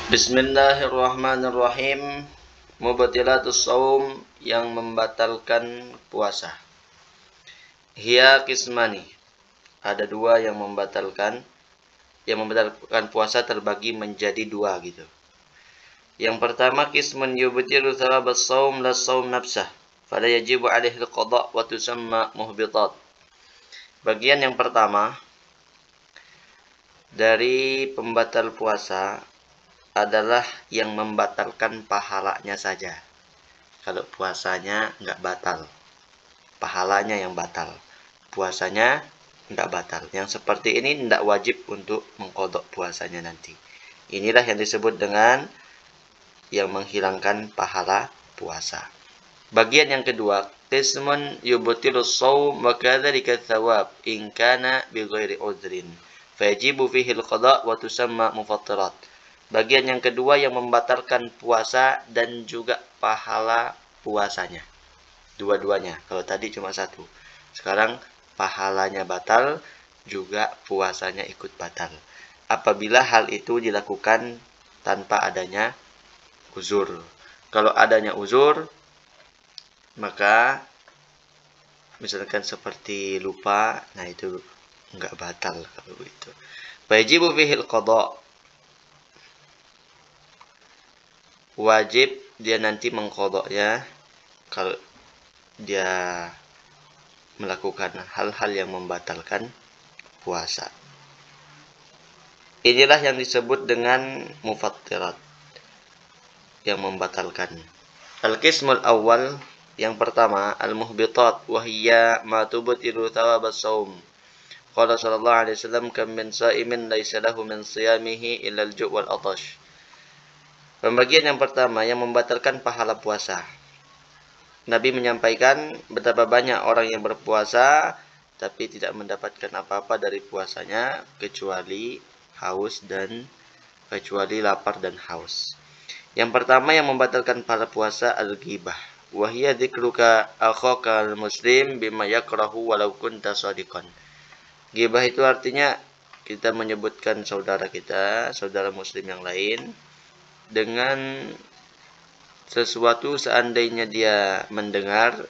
Bismillahirrahmanirrahim. Mubtilatus shaum, yang membatalkan puasa. Hiya qismani. Ada dua yang membatalkan. Yang membatalkan puasa terbagi menjadi dua gitu. Yang pertama, qismun yubtilu thawabas shaum la shaum nafsah. Fala yajibu alaihi al-qada' wa tusamma muhbitat. Bagian yang pertama dari pembatal puasa adalah yang membatalkan pahalanya saja. Kalau puasanya nggak batal, pahalanya yang batal. Puasanya nggak batal. Yang seperti ini tidak wajib untuk mengqadha puasanya nanti. Inilah yang disebut dengan yang menghilangkan pahala puasa. Bagian yang kedua, qismun yubtilus shaum wa kadzalika tsawab in kana bighairi udhrin. Fayajibu fihi al-qada' wa tusamma mufattirat. Bagian yang kedua yang membatalkan puasa dan juga pahala puasanya. Dua-duanya. Kalau tadi cuma satu. Sekarang pahalanya batal, juga puasanya ikut batal. Apabila hal itu dilakukan tanpa adanya uzur. Kalau adanya uzur, maka misalkan seperti lupa, nah itu enggak batal kalau itu. Wajibu fihil qada'. Wajib dia nanti mengqadanya kalau dia melakukan hal-hal yang membatalkan puasa. Inilah yang disebut dengan mufattirat, yang membatalkan. Al-qismul awal, yang pertama, al-muhbitat wa hiya ma tubtilu thawabas shaum. Qala sallallahu alaihi wasallam kam min sha'imin laysa lahu min shiyamihi illa al-ju' wal atash. Pembagian yang pertama yang membatalkan pahala puasa. Nabi menyampaikan betapa banyak orang yang berpuasa tapi tidak mendapatkan apa-apa dari puasanya kecuali haus dan kecuali lapar dan haus. Yang pertama yang membatalkan pahala puasa al-ghibah. Wa hiya dzikruka akhaka al-muslim bima yakrahu walau kunta shadiqan. Ghibah itu artinya kita menyebutkan saudara kita, saudara muslim yang lain, dengan sesuatu seandainya dia mendengar,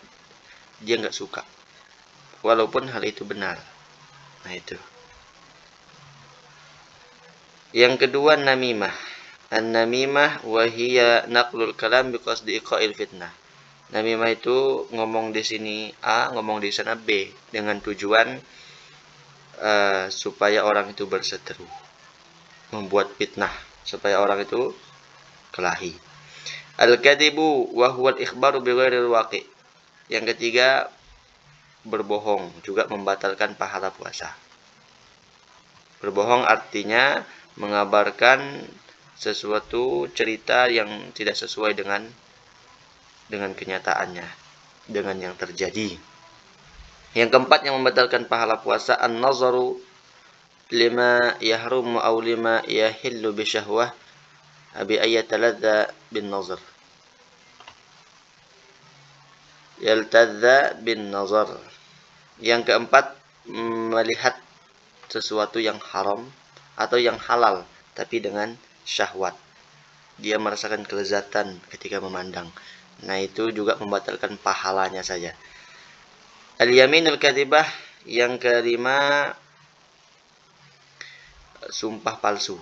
dia nggak suka. Walaupun hal itu benar. Nah itu. Yang kedua, namimah. An-namimah wahiya naqlul kalam biqasdi iqa'il fitnah. Namimah itu ngomong di sini A, ngomong di sana B, dengan tujuan supaya orang itu berseteru. Membuat fitnah, supaya orang itu kelahi. Al-kadibu wa huwa al-ikhbaru bighairil waqi'. Yang ketiga, berbohong juga membatalkan pahala puasa. Berbohong artinya mengabarkan sesuatu cerita yang tidak sesuai dengan kenyataannya, dengan yang terjadi. Yang keempat yang membatalkan pahala puasa, an-nazaru lima yahrumu aw lima yahillu bi syahwah bi ayataladza bin nazar. Yaltadza bin nazar. Yang keempat, melihat sesuatu yang haram atau yang halal tapi dengan syahwat. Dia merasakan kelezatan ketika memandang. Nah, itu juga membatalkan pahalanya saja. Al-yaminul kadhibah, yang kelima, sumpah palsu.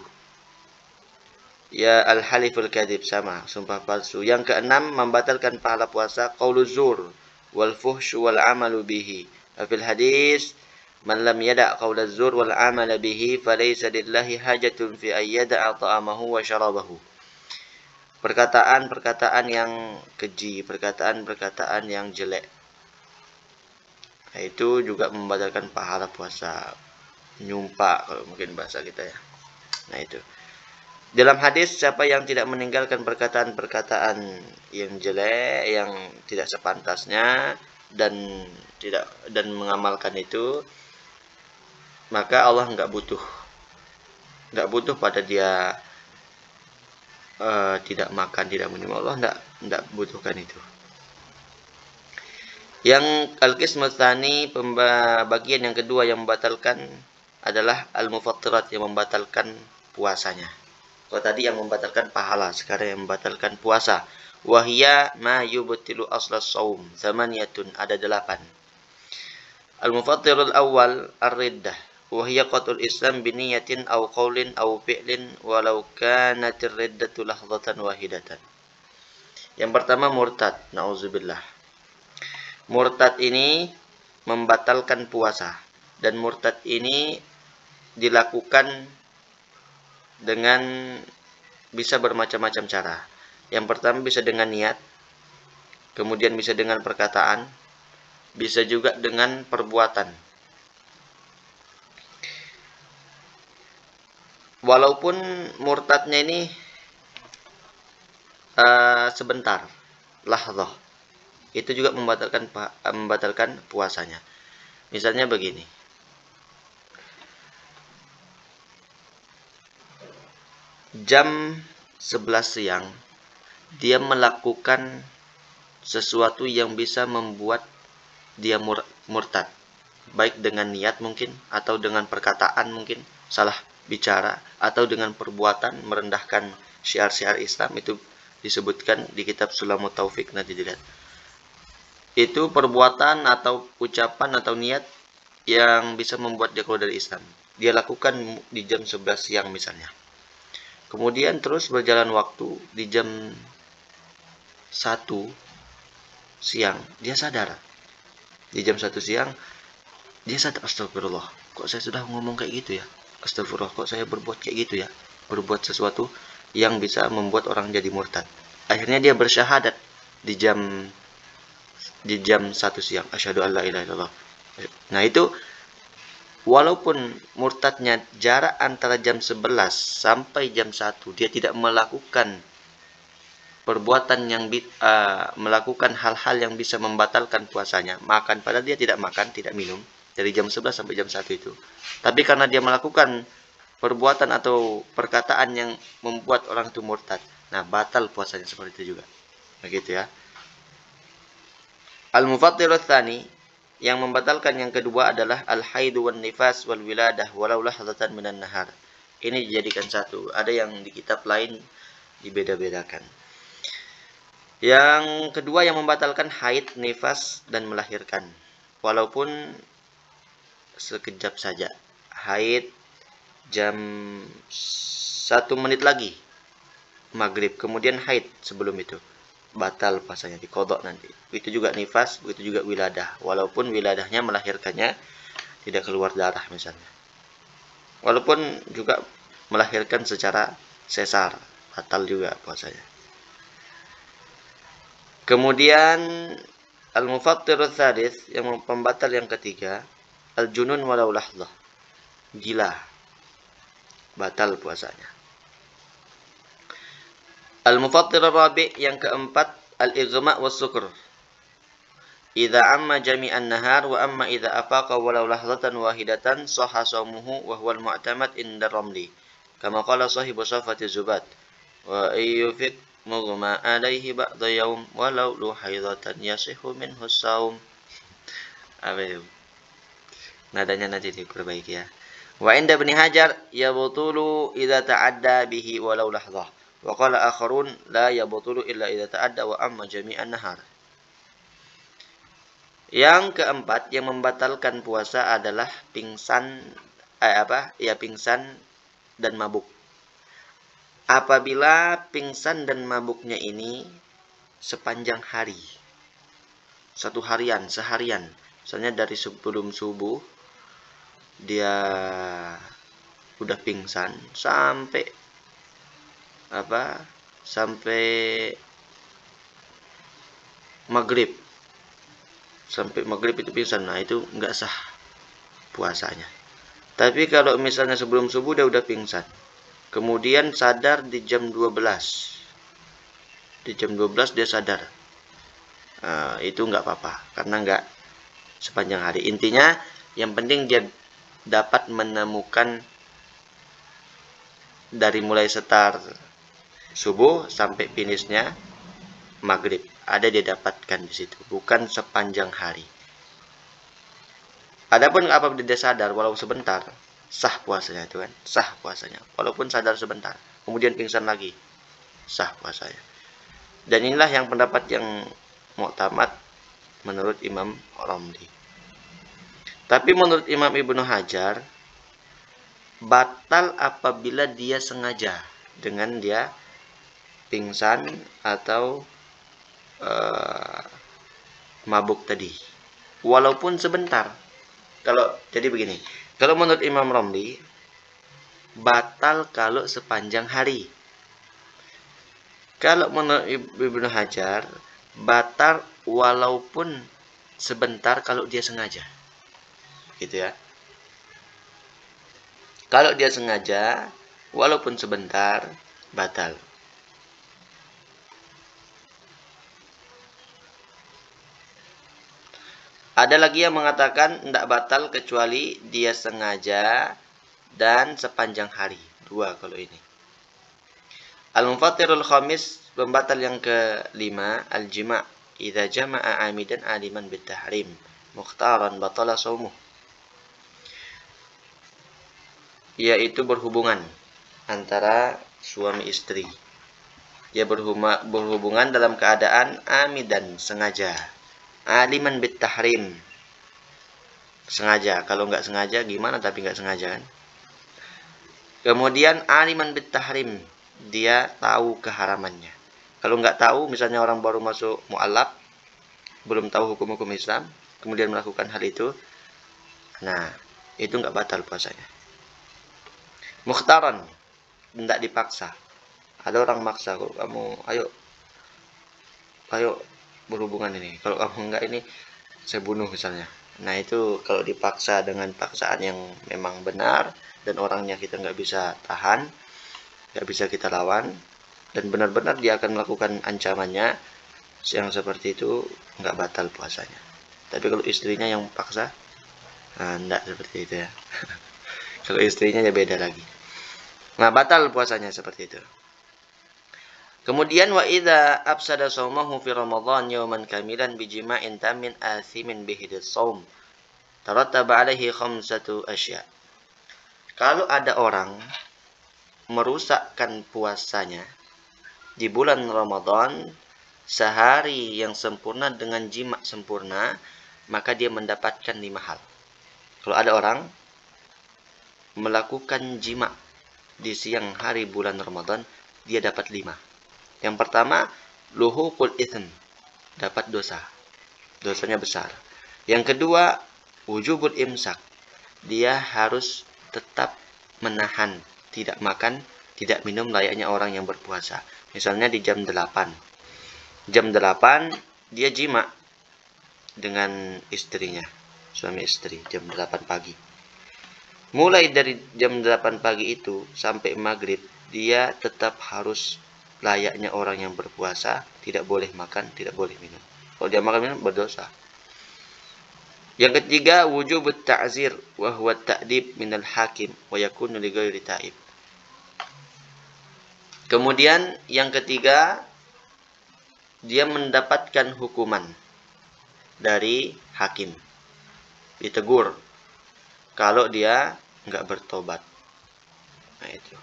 Ya al-haliful kadhib, sama, sumpah palsu. Yang keenam, membatalkan pahala puasa, qauluz zur wal fuhsy wal amalu bihi. Fil hadis, man lam yada' qaulaz zur wal amala bihi falaysa lillahi hajatun fi ay yada'a ta'amahu wa syarabahu. Perkataan-perkataan yang keji, perkataan-perkataan yang jelek. Nah, itu juga membatalkan pahala puasa. Nyumpah kalau mungkin bahasa kita ya. Nah, itu. Dalam hadis, siapa yang tidak meninggalkan perkataan-perkataan yang jelek, yang tidak sepantasnya dan mengamalkan itu, maka Allah nggak butuh pada dia tidak makan, tidak minum. Allah nggak butuhkan itu. Yang al-qismu tsani, bagian yang kedua yang membatalkan adalah al-mufattirat, yang membatalkan puasanya. Kalau tadi yang membatalkan pahala, sekarang yang membatalkan puasa. Wahia ma yubtilu aslas saum. Zamaniyatun, ada 8. Al-mufattirul awal ar-riddah. Wahia qatul Islam biniyatin aw qawlin aw fi'lin walau kanatir riddatu lahdatan wahidatan. Yang pertama murtad, na'udzubillah. Murtad ini membatalkan puasa, dan murtad ini dilakukan dengan bisa bermacam-macam cara. Yang pertama bisa dengan niat, kemudian bisa dengan perkataan, bisa juga dengan perbuatan. Walaupun murtadnya ini sebentar, lahzah, itu juga membatalkan puasanya. Misalnya begini. Jam 11 siang dia melakukan sesuatu yang bisa membuat dia murtad, baik dengan niat mungkin, atau dengan perkataan mungkin salah bicara, atau dengan perbuatan merendahkan syiar-syiar Islam. Itu disebutkan di kitab Sulamut Taufik, nanti dilihat. Itu perbuatan atau ucapan atau niat yang bisa membuat dia keluar dari Islam. Dia lakukan di jam 11 siang misalnya. Kemudian terus berjalan waktu, di jam 1 siang dia sadar. Di jam 1 siang dia sadar, astagfirullah, kok saya sudah ngomong kayak gitu ya? Astagfirullah, kok saya berbuat kayak gitu ya? Berbuat sesuatu yang bisa membuat orang jadi murtad. Akhirnya dia bersyahadat di jam 1 siang. Asyhadu an la ilaha illallah. Nah, itu walaupun murtadnya jarak antara jam 11 sampai jam 1, dia tidak melakukan perbuatan yang melakukan hal-hal yang bisa membatalkan puasanya. Makan, padahal dia tidak makan, tidak minum dari jam 11 sampai jam 1 itu. Tapi karena dia melakukan perbuatan atau perkataan yang membuat orang itu murtad, nah batal puasanya seperti itu juga. Begitu ya. Al-mufattirul tsani, yang membatalkan yang kedua adalah al-haidu wan nifas wal wiladah walau lahzatan minan nahar. Ini dijadikan satu. Ada yang di kitab lain dibeda-bedakan. Yang kedua yang membatalkan haid, nifas, dan melahirkan. Walaupun sekejap saja. Haid jam 1 menit lagi maghrib, kemudian haid sebelum itu, batal puasanya, diqadha nanti. Itu juga nifas, begitu juga wiladah. Walaupun wiladahnya, melahirkannya, tidak keluar darah misalnya. Walaupun juga melahirkan secara sesar, batal juga puasanya. Kemudian al-mufattirul tsalits, yang pembatal yang ketiga, al-junun walau lahzah, gila, batal puasanya. Al-mufattirur rabi', yang keempat, al-ighma' was-sukr. Idza amma jami'an nahar wa amma idza afaqa walau lahzatan wahidatan sahha shaumuhu wa huwa al-mu'tamad inda ramli. Kama qala sahibu Safati Zubat, wa ayyufik mughma alaihi ba'da yaum walau luhaidatan yasihu minhu saum. Apa itu? Nadanya nanti diperbaiki ya. Wa inda Ibnu Hajar yabtulu idza ta'adda bihi walau lahzah. Wa qala akharun la yabtulu illa idza ta'adda wa amma jami'an nahar. Yang keempat yang membatalkan puasa adalah pingsan pingsan dan mabuk. Apabila pingsan dan mabuknya ini sepanjang hari, seharian, misalnya dari sebelum subuh dia udah pingsan sampai maghrib, itu pingsan, nah itu nggak sah puasanya. Tapi kalau misalnya sebelum subuh dia udah pingsan, kemudian sadar di jam 12 dia sadar, itu nggak apa-apa, karena nggak sepanjang hari. Intinya yang penting dia dapat menemukan dari mulai start subuh sampai finishnya maghrib, ada dia dapatkan di situ, bukan sepanjang hari. Adapun apabila dia sadar walau sebentar, sah puasanya itu kan, sah puasanya walaupun sadar sebentar. kemudian pingsan lagi, sah puasanya. Dan inilah yang pendapat yang mu'tamad menurut Imam Romli. Tapi menurut Imam Ibnu Hajar, batal apabila dia sengaja dengan dia pingsan atau mabuk tadi, walaupun sebentar. Jadi begini, kalau menurut Imam Romli, batal kalau sepanjang hari. Kalau menurut Ibnu Hajar, batal walaupun sebentar kalau dia sengaja. Gitu ya. Kalau dia sengaja, walaupun sebentar, batal. Ada lagi yang mengatakan tidak batal kecuali dia sengaja dan sepanjang hari. Dua kalau ini. Al-Mufattirul Khamis, pembatal yang kelima, al-jima' idza jama'a amidan aliman bitahrim mukhtaran batala shaumuh. Yaitu berhubungan antara suami istri. Dia berhubungan dalam keadaan amidan, sengaja. Aliman bitahrim, sengaja. Kalau nggak sengaja gimana tapi nggak sengaja kan. Kemudian aliman bitahrim, dia tahu keharamannya. Kalau nggak tahu, misalnya orang baru masuk mu'alaf, belum tahu hukum-hukum Islam, kemudian melakukan hal itu, nah itu nggak batal puasanya. Mukhtaran, tidak dipaksa. Ada orang maksa, kalau kamu ayo berhubungan ini, kalau kamu enggak ini saya bunuh misalnya. Nah itu kalau dipaksa dengan paksaan yang memang benar dan orangnya kita nggak bisa tahan, nggak bisa kita lawan, dan benar-benar dia akan melakukan ancamannya, yang seperti itu nggak batal puasanya. Tapi kalau istrinya yang paksa, nah enggak seperti itu ya. Kalau istrinya ya beda lagi. Nah batal puasanya seperti itu. Kemudian wa idza afsada shaumahu fi Ramadan yawman kamilan bi jima'in tamin athimin bihidis shaum. Tarattaba alaihi khamsatu asya. Kalau ada orang merusakkan puasanya di bulan Ramadan sehari yang sempurna dengan jima' sempurna, maka dia mendapatkan 5 hal. Kalau ada orang melakukan jima' di siang hari bulan Ramadan, dia dapat 5. Yang pertama, luhuqul itsm, dapat dosa. Dosanya besar. Yang kedua, wujubul imsak. Dia harus tetap menahan, tidak makan, tidak minum layaknya orang yang berpuasa. Misalnya di jam 8. Jam 8 dia jima dengan istrinya, suami istri, jam 8 pagi. Mulai dari jam 8 pagi itu sampai maghrib, dia tetap harus layaknya orang yang berpuasa, tidak boleh makan, tidak boleh minum. Kalau dia makan minum berdosa. Yang ketiga, wujubut ta'zir wa huwa ta'dib minal hakim wa yakunu li ghairi ta'ib. Kemudian yang ketiga, dia mendapatkan hukuman dari hakim. Ditegur kalau dia enggak bertobat. Nah itu.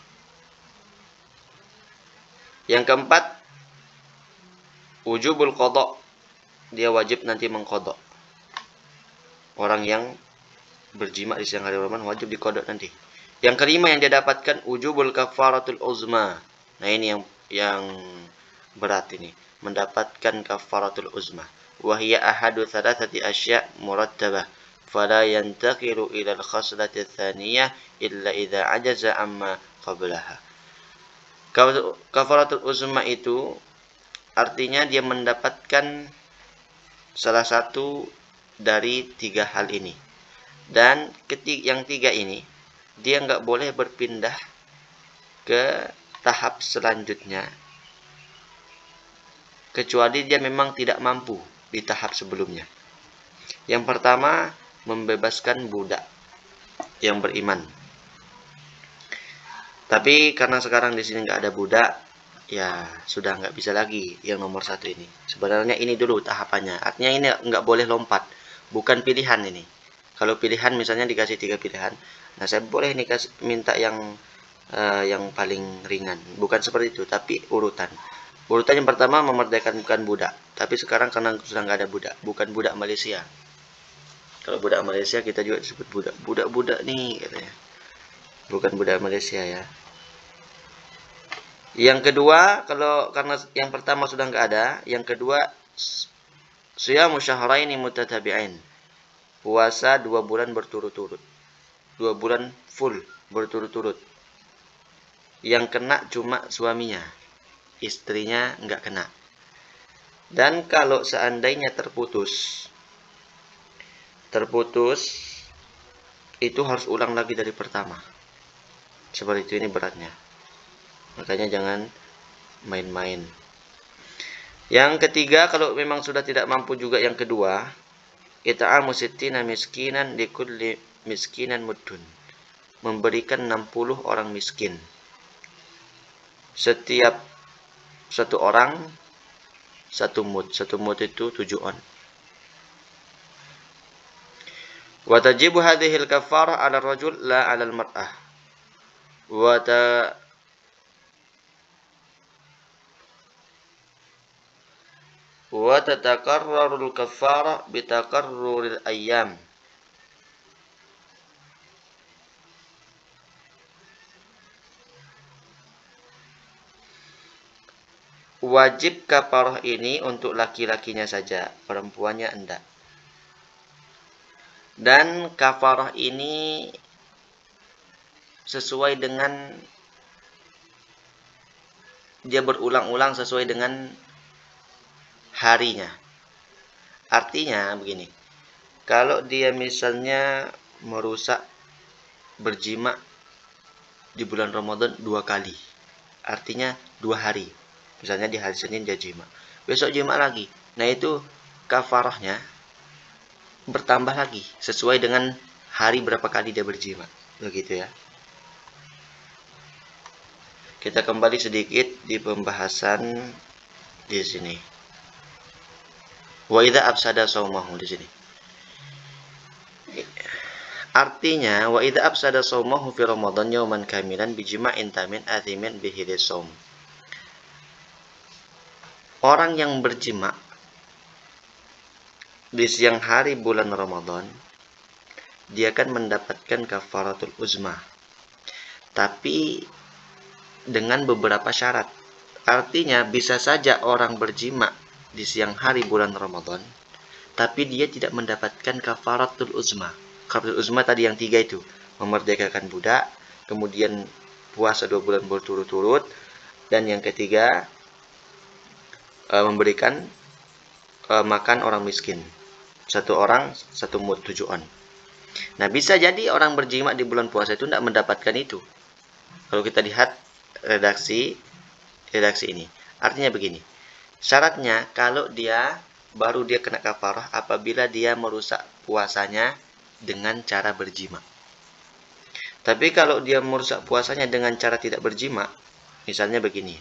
Yang keempat, wujubul qada. Dia wajib nanti mengqada. Orang yang berjima di siang hari Ramadan wajib diqada nanti. Yang kelima yang dia dapatkan wujubul kafaratul uzma. Nah ini yang berat ini, mendapatkan kafaratul uzma. Wa hiya ahadu thalathati asya' murattabah. Fala yantaqilu ila al-khaslati tsaniyah illa idza ajaza amma qablaha. Kafaratul uzma itu artinya dia mendapatkan salah satu dari 3 hal ini. Dan yang 3 ini, dia nggak boleh berpindah ke tahap selanjutnya, kecuali dia memang tidak mampu di tahap sebelumnya. Yang pertama, membebaskan budak yang beriman. Tapi karena sekarang di sini nggak ada budak, ya sudah nggak bisa lagi yang nomor 1 ini. Sebenarnya ini dulu tahapannya. Artinya ini nggak boleh lompat, bukan pilihan ini. Kalau pilihan misalnya dikasih 3 pilihan, nah saya boleh nih minta yang yang paling ringan. Bukan seperti itu, tapi urutan. Urutan yang pertama memerdekakan budak. Tapi sekarang karena sudah nggak ada budak, bukan budak Malaysia. Kalau budak Malaysia kita juga disebut budak. Budak-budak nih katanya. Bukan budak Malaysia ya. Yang kedua, kalau karena yang pertama sudah nggak ada, yang kedua siyamu syahraini mutatabi'ain. Puasa 2 bulan berturut-turut. 2 bulan full berturut-turut. Yang kena cuma suaminya. Istrinya nggak kena. Dan kalau seandainya terputus, itu harus ulang lagi dari pertama. Seperti itu, ini beratnya. Makanya jangan main-main. Yang ketiga, kalau memang sudah tidak mampu juga yang kedua, it'amu sittina miskinan likulli miskinan muddun. Memberikan 60 orang miskin. Setiap satu orang satu mud. Satu mud itu 7 on. Wa tajibu hadhihi al-kaffarah 'ala ar-rajul la 'ala al-mar'ah. Wa tatakarraru al-kaffarah bi taqarruril ayyam. Wajib kafarah ini untuk laki-lakinya saja, perempuannya enggak. Dan kafarah ini sesuai dengan dia berulang-ulang sesuai dengan harinya. Artinya begini, kalau dia misalnya merusak berjima di bulan Ramadan 2 kali, artinya 2 hari. Misalnya di hari Senin dia jima, besok jima lagi. Nah itu kafarahnya bertambah lagi sesuai dengan hari berapa kali dia berjima. Begitu ya. Kita kembali sedikit di pembahasan di sini. Wa idza afsada shaumahu di sini. Artinya wa idza afsada shaumahu fi Ramadan yawman kamilan bijima'in tamin athimin bihi shaum. Orang yang berjima di siang hari bulan Ramadan, dia akan mendapatkan kafaratul uzma. Tapi dengan beberapa syarat. Artinya bisa saja orang berjima di siang hari bulan Ramadan, tapi dia tidak mendapatkan kafaratul uzma. Kafaratul uzma tadi yang 3 itu, memerdekakan budak, kemudian puasa 2 bulan berturut-turut, dan yang ketiga memberikan makan orang miskin. 1 orang 1 mud 7 on. Nah, bisa jadi orang berjima di bulan puasa itu tidak mendapatkan itu. Kalau kita lihat redaksi ini. Artinya begini. Syaratnya kalau dia kena kafarah apabila dia merusak puasanya dengan cara berjima. Tapi kalau dia merusak puasanya dengan cara tidak berjima, misalnya begini.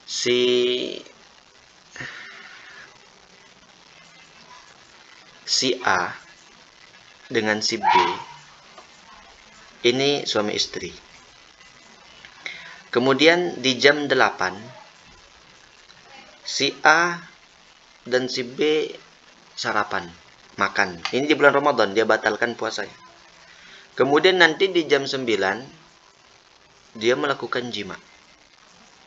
Si A dengan si B ini suami istri. Kemudian di jam 8 si A dan si B sarapan, makan. Ini di bulan Ramadan, dia batalkan puasanya. Kemudian nanti di jam 9 dia melakukan jima.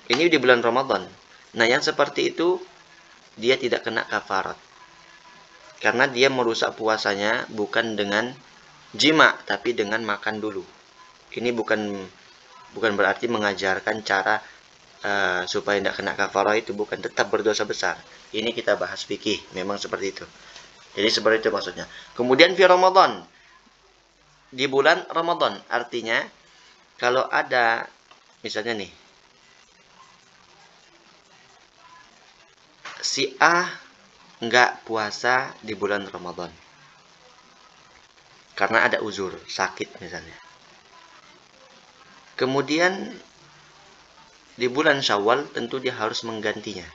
Ini di bulan Ramadan. Nah, yang seperti itu dia tidak kena kafarat. Karena dia merusak puasanya bukan dengan jima, tapi dengan makan dulu. Ini bukan berarti mengajarkan cara supaya tidak kena kafarah, itu bukan, tetap berdosa besar. Ini kita bahas fikih, memang seperti itu. Jadi seperti itu maksudnya. Kemudian fi Ramadan, di bulan Ramadan, artinya kalau ada misalnya nih, si A nggak puasa di bulan Ramadan karena ada uzur, sakit misalnya. Kemudian di bulan Syawal tentu dia harus menggantinya.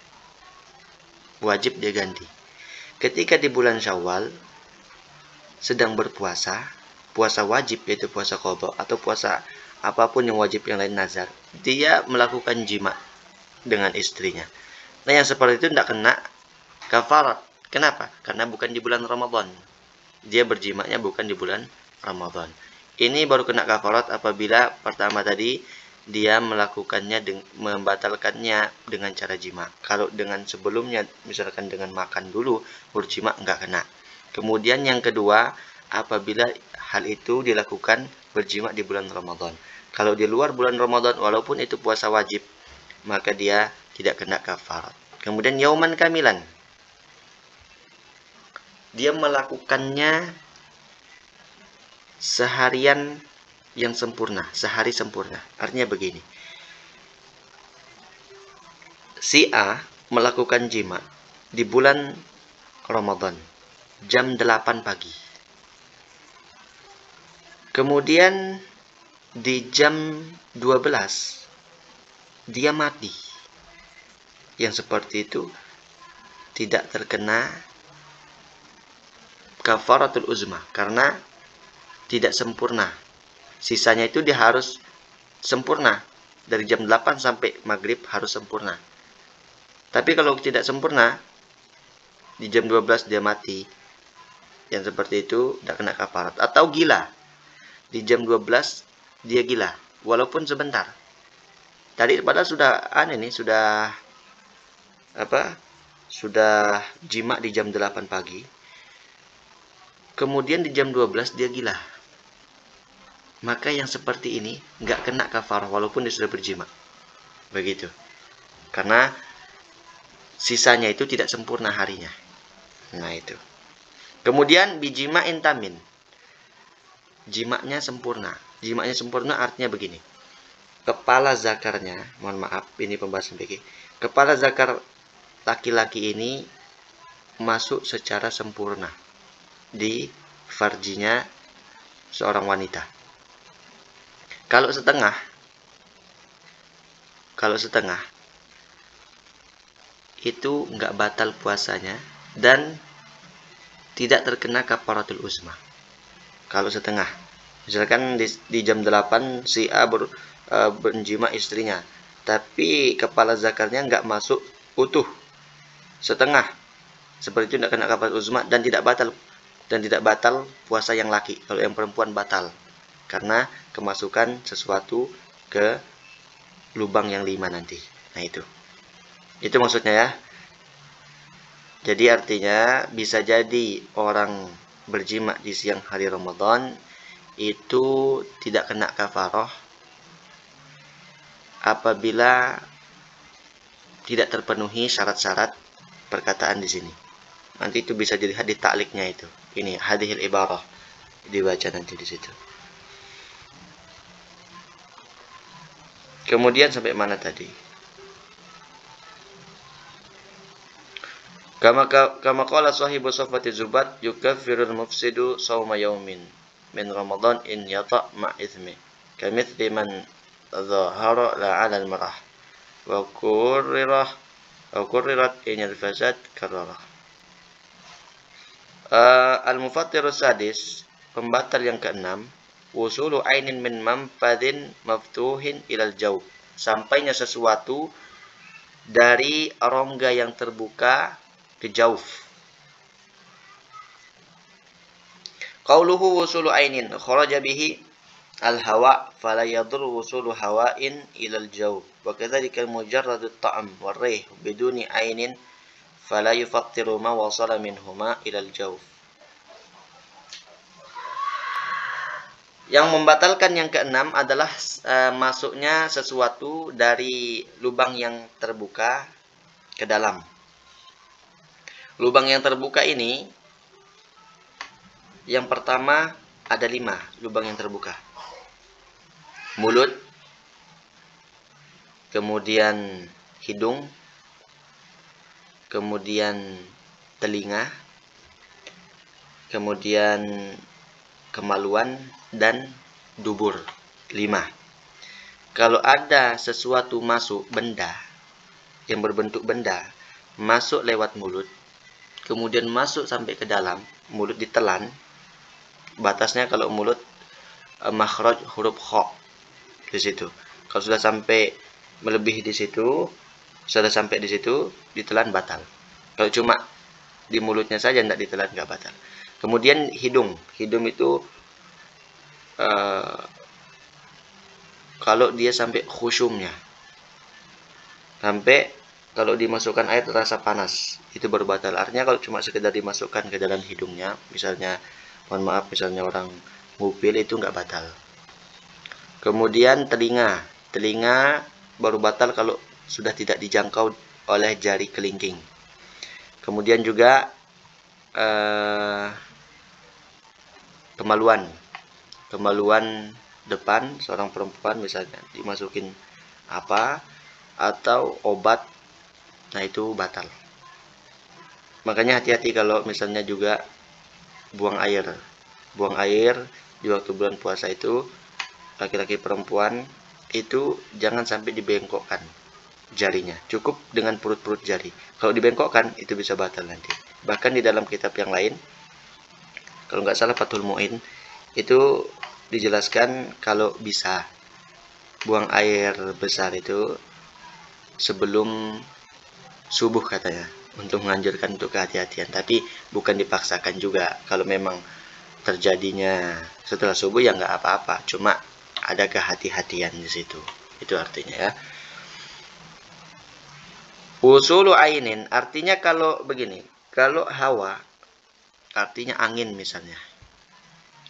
Wajib dia ganti. Ketika di bulan Syawal sedang berpuasa, puasa wajib yaitu puasa qadha atau puasa apapun yang wajib yang lain nazar, dia melakukan jima dengan istrinya. Nah, yang seperti itu tidak kena kafarat. Kenapa? Karena bukan di bulan Ramadan. Dia berjimanya bukan di bulan Ramadan. Ini baru kena kafarat apabila pertama tadi dia melakukannya membatalkannya dengan cara jima. Kalau dengan sebelumnya misalkan dengan makan dulu berjima enggak kena. Kemudian yang kedua, apabila hal itu dilakukan berjima di bulan Ramadan. Kalau di luar bulan Ramadan walaupun itu puasa wajib, maka dia tidak kena kafarat. Kemudian yauman kamilan. Dia melakukannya seharian yang sempurna, sehari sempurna. Artinya begini. Si A melakukan jima di bulan Ramadan jam 8 pagi. Kemudian di jam 12 dia mati. Yang seperti itu tidak terkena kafaratul uzma karena tidak sempurna. Sisanya itu dia harus sempurna. Dari jam 8 sampai maghrib harus sempurna. Tapi kalau tidak sempurna, di jam 12 dia mati. Yang seperti itu tidak kena kafarat. Atau gila. Di jam 12 dia gila. Walaupun sebentar. Tadi padahal sudah jima di jam 8 pagi. Kemudian di jam 12 dia gila. Maka yang seperti ini nggak kena kafarah walaupun dia sudah berjima. Begitu. Karena sisanya itu tidak sempurna harinya. Nah itu. Kemudian bijima intamin. Jimaknya sempurna. Jimaknya sempurna artinya begini. Kepala zakarnya, mohon maaf, ini pembahasan fikih. Kepala zakar laki-laki ini masuk secara sempurna di farjinya seorang wanita. Kalau setengah itu nggak batal puasanya dan tidak terkena kafaratul uzma. Kalau setengah, misalkan di jam 8 si A berjima istrinya, tapi kepala zakarnya nggak masuk utuh, setengah, seperti itu tidak kena kafaratul uzma dan tidak batal puasa yang laki. Kalau yang perempuan batal karena kemasukan sesuatu ke lubang yang 5 nanti. Nah itu maksudnya ya. Jadi artinya bisa jadi orang berjima di siang hari Ramadan itu tidak kena kafarah apabila tidak terpenuhi syarat-syarat perkataan di sini. Nanti itu bisa dilihat di ta'liknya itu. Ini hadhil ibarah dibaca nanti di situ. Kemudian sampai mana tadi? Kama qala sahibu safati zubat yukaffirul mufsidu sawma yaumin min Ramadan in yata' ma' ithmi kamithli man dhahara la 'ala al-marah wa qurrirat in al-fasad karrarah. Al-mufattirus sadis, pembatal yang keenam, wusulu ainin min manfadhin maftuhin ilal jawb, sampainya sesuatu dari rongga yang terbuka ke jauf. Qauluhu wusulu ainin kharaja bihi al-hawa fala yadur wusulu hawa'in ilal jawf wa kadzalika mujarradu at-ta'am war-rih biduni ainin fala yufattiru ma wasala minhuma ilal jawf. Yang membatalkan yang keenam adalah masuknya sesuatu dari lubang yang terbuka ke dalam. Lubang yang terbuka ini, yang pertama ada 5 lubang yang terbuka. Mulut, kemudian hidung, kemudian telinga, kemudian kemaluan, dan dubur. 5. Kalau ada sesuatu masuk benda yang berbentuk benda, masuk lewat mulut, kemudian masuk sampai ke dalam, mulut ditelan, batasnya kalau mulut makhraj huruf kha, di situ. Kalau sudah sampai melebihi di situ, sudah sampai di situ, ditelan batal. Kalau cuma di mulutnya saja tidak ditelan, nggak batal. Kemudian hidung itu kalau dia sampai khusyumnya, sampai kalau dimasukkan air terasa panas, itu baru batal. Artinya kalau cuma sekedar dimasukkan ke dalam hidungnya, misalnya, mohon maaf, misalnya orang ngupil, itu nggak batal. Kemudian telinga baru batal kalau sudah tidak dijangkau oleh jari kelingking. Kemudian juga kemaluan depan seorang perempuan, misalnya dimasukin apa atau obat, nah itu batal. Makanya hati-hati kalau misalnya juga buang air di waktu bulan puasa itu, laki-laki perempuan itu jangan sampai dibengkokkan jarinya, cukup dengan perut-perut jari. Kalau dibengkokkan itu bisa batal nanti. Bahkan di dalam kitab yang lain, kalau nggak salah Fathul Mu'in, itu dijelaskan kalau bisa buang air besar itu sebelum subuh katanya, untuk menganjurkan untuk kehati-hatian. Tapi bukan dipaksakan juga. Kalau memang terjadinya setelah subuh ya nggak apa-apa, cuma ada kehati-hatian di situ. Itu artinya ya. Usulu ainin artinya kalau begini, kalau hawa artinya angin misalnya,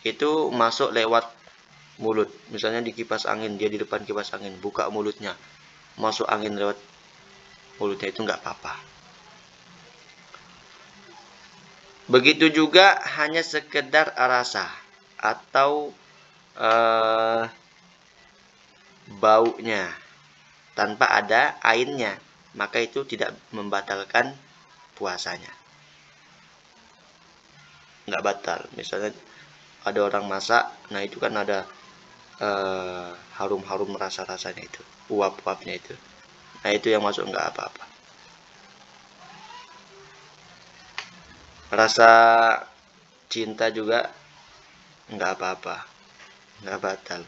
itu masuk lewat mulut. Misalnya di kipas angin, dia di depan kipas angin, buka mulutnya, masuk angin lewat mulutnya, itu nggak apa-apa. Begitu juga hanya sekedar rasa atau baunya tanpa ada ainnya, maka itu tidak membatalkan puasanya. Nggak batal. Misalnya ada orang masak, nah itu kan ada harum-harum rasa-rasanya itu, uap-uapnya itu. Nah itu yang masuk, nggak apa-apa. Rasa cinta juga nggak apa-apa, nggak batal.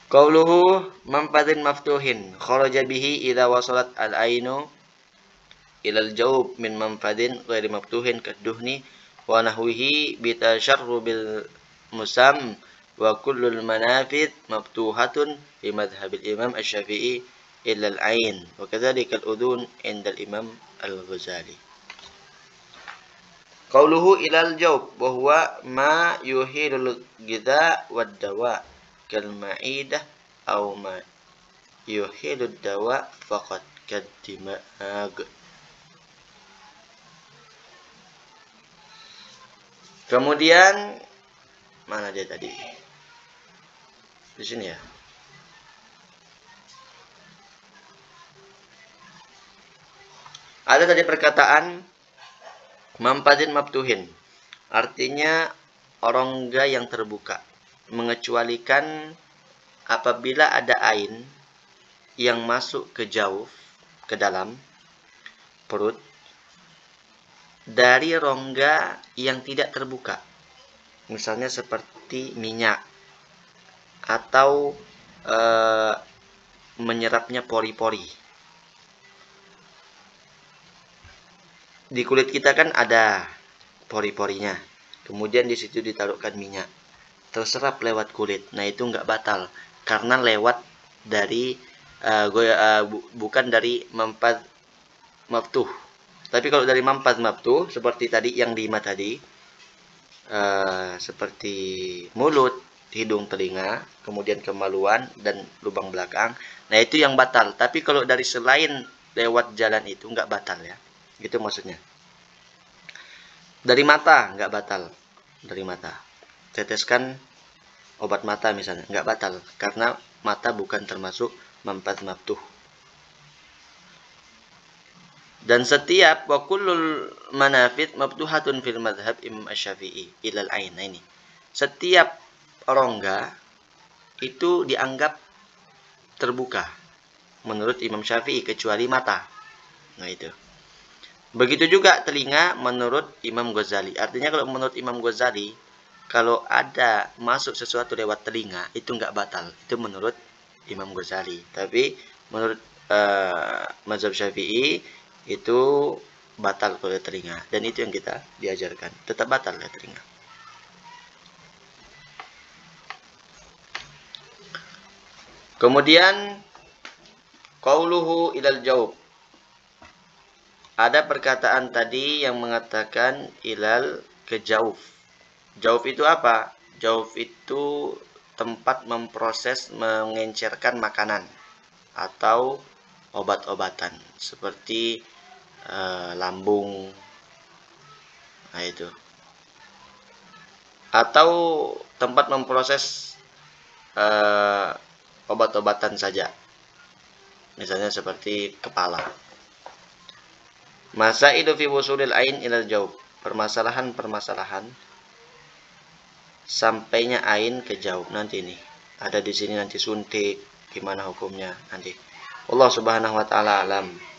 Qauluhu manfadhin maftuhin kharaja bihi idza wasalat al-ainu ilal jawb min manfadhin ghairi maftuhin kaduhni wa nahwihi bitasharrubil musam wa kullul manafid maftuhatun fi madhhabil imam asy-Syafi'i illa al-ain wa kadzalika al-udhun inda al-imam al-Ghazali. Qauluhu ilal jawb wa huwa ma yuhilul ghidha wad dawa kal ma'idah aw ma yuhilud dawa faqad kaddimag. Kemudian mana dia tadi? Di sini ya. Ada tadi perkataan mampadin mabtuhin. Artinya rongga yang terbuka, mengecualikan apabila ada ain yang masuk ke jauh, ke dalam perut, dari rongga yang tidak terbuka. Misalnya seperti minyak atau menyerapnya pori-pori. Di kulit kita kan ada pori-porinya. Kemudian di situ ditaruhkan minyak. Terserap lewat kulit. Nah itu nggak batal. Karena lewat dari bukan dari mampat maftuh. Tapi kalau dari mampat maftuh, seperti tadi yang 5 tadi, seperti mulut, hidung, telinga, kemudian kemaluan dan lubang belakang, nah itu yang batal. Tapi kalau dari selain lewat jalan itu nggak batal ya, gitu maksudnya. Dari mata nggak batal, dari mata teteskan obat mata misalnya, nggak batal karena mata bukan termasuk mampat maftuh. Dan setiap wa kullul manafid maftuhatun fil madhhab Imam Asy-Syafi'i ilal ain. Nah ini, setiap rongga itu dianggap terbuka menurut Imam Syafi'i kecuali mata. Nah itu. Begitu juga telinga menurut Imam Ghazali. Artinya kalau menurut Imam Ghazali, kalau ada masuk sesuatu lewat telinga itu nggak batal. Itu menurut Imam Ghazali. Tapi menurut mazhab Syafi'i itu batal oleh telinga, dan itu yang kita diajarkan, tetap batal oleh telinga. Kemudian qauluhu ilal jaub. Ada perkataan tadi yang mengatakan ilal ke jauf. Jauf itu apa? Jauf itu tempat memproses, mengencerkan makanan atau obat-obatan seperti lambung, nah itu, atau tempat memproses obat-obatan saja, misalnya seperti kepala. Masailu fi wusulil ain ilal jaub, permasalahan sampainya ain ke jaub. Nanti nih ada di sini, nanti suntik gimana hukumnya nanti. Allah Subhanahu wa taala alam.